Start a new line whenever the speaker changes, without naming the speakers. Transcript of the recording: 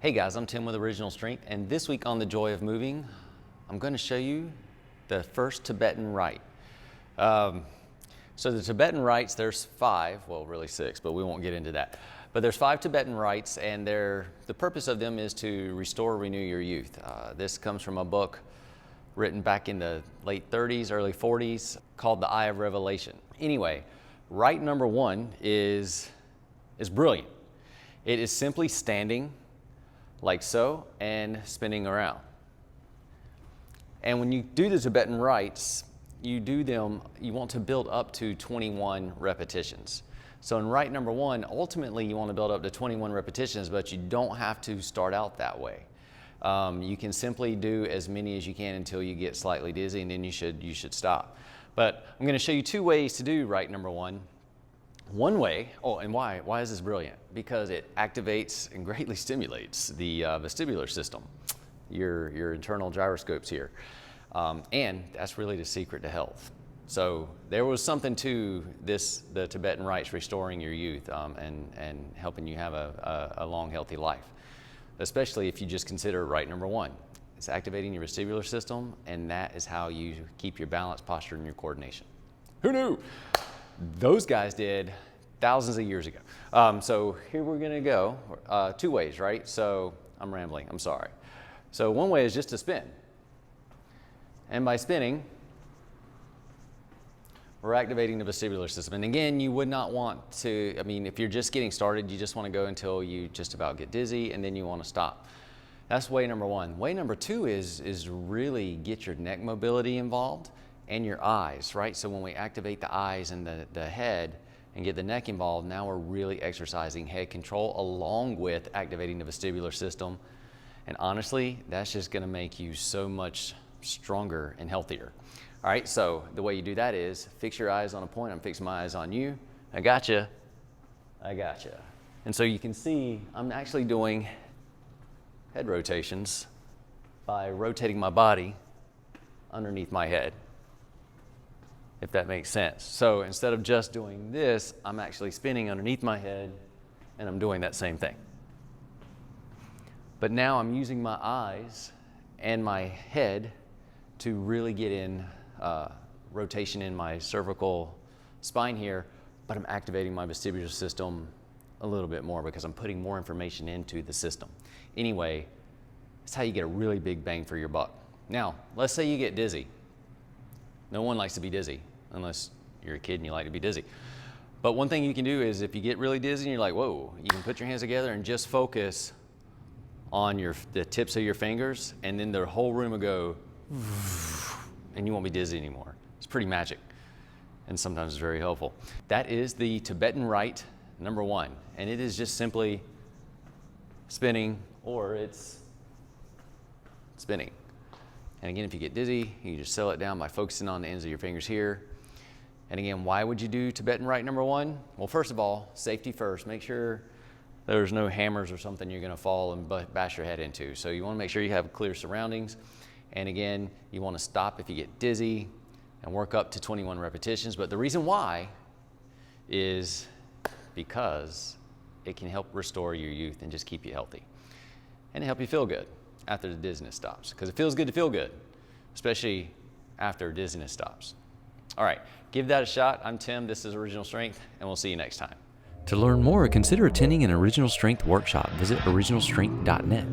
Hey guys, I'm Tim with Original Strength, and this week on The Joy of Moving, I'm going to show you the First Tibetan Rite. So the Tibetan rites, there's 5, well really 6, but we won't get into that. But there's 5 Tibetan rites, and the purpose of them is to restore, renew your youth. This comes from a book written back in the late 30s, early 40s, called The Eye of Revelation. Anyway, rite number 1 is brilliant. It is simply standing like so and spinning around. And when you do the Tibetan rites, you want to build up to 21 repetitions. So in rite number 1, ultimately you want to build up to 21 repetitions, but you don't have to start out that way. You can simply do as many as you can until you get slightly dizzy, and then you should stop. But I'm going to show you 2 ways to do rite number 1. One way, and why is this brilliant? Because it activates and greatly stimulates the vestibular system, your internal gyroscopes here. And that's really the secret to health. So there was something to the Tibetan rites restoring your youth and helping you have a long, healthy life, especially if you just consider rite number 1. It's activating your vestibular system, and that is how you keep your balance, posture, and your coordination. Who knew? Those guys did thousands of years ago. So here we're gonna go 2 ways, right? So I'm rambling, I'm sorry. So one way is just to spin. And by spinning, we're activating the vestibular system. And again, you would not want to, if you're just getting started, you just wanna go until you just about get dizzy, and then you wanna stop. That's way number 1. Way number 2 is really get your neck mobility involved and your eyes, right? So when we activate the eyes and the head and get the neck involved, now we're really exercising head control along with activating the vestibular system. And honestly, that's just gonna make you so much stronger and healthier. All right, so the way you do that is fix your eyes on a point. I'm fixing my eyes on you. I gotcha. And so you can see I'm actually doing head rotations by rotating my body underneath my head, if that makes sense. So instead of just doing this, I'm actually spinning underneath my head, and I'm doing that same thing. But now I'm using my eyes and my head to really get in rotation in my cervical spine here, but I'm activating my vestibular system a little bit more because I'm putting more information into the system. Anyway, that's how you get a really big bang for your buck. Now, let's say you get dizzy. No one likes to be dizzy, unless you're a kid and you like to be dizzy. But one thing you can do is if you get really dizzy and you're like, whoa, you can put your hands together and just focus on the tips of your fingers, and then the whole room will go, and you won't be dizzy anymore. It's pretty magic, and sometimes it's very helpful. That is the Tibetan Rite number 1, and it is just simply spinning, or it's spinning. And again, if you get dizzy, you just settle it down by focusing on the ends of your fingers here. And again, why would you do Tibetan Rite number 1? Well, first of all, safety first. Make sure there's no hammers or something you're gonna fall and bash your head into. So you wanna make sure you have clear surroundings. And again, you wanna stop if you get dizzy and work up to 21 repetitions. But the reason why is because it can help restore your youth and just keep you healthy. And help you feel good after the dizziness stops. Because it feels good to feel good, especially after dizziness stops. All right, give that a shot. I'm Tim, this is Original Strength, and we'll see you next time.
To learn more, consider attending an Original Strength workshop. Visit originalstrength.net.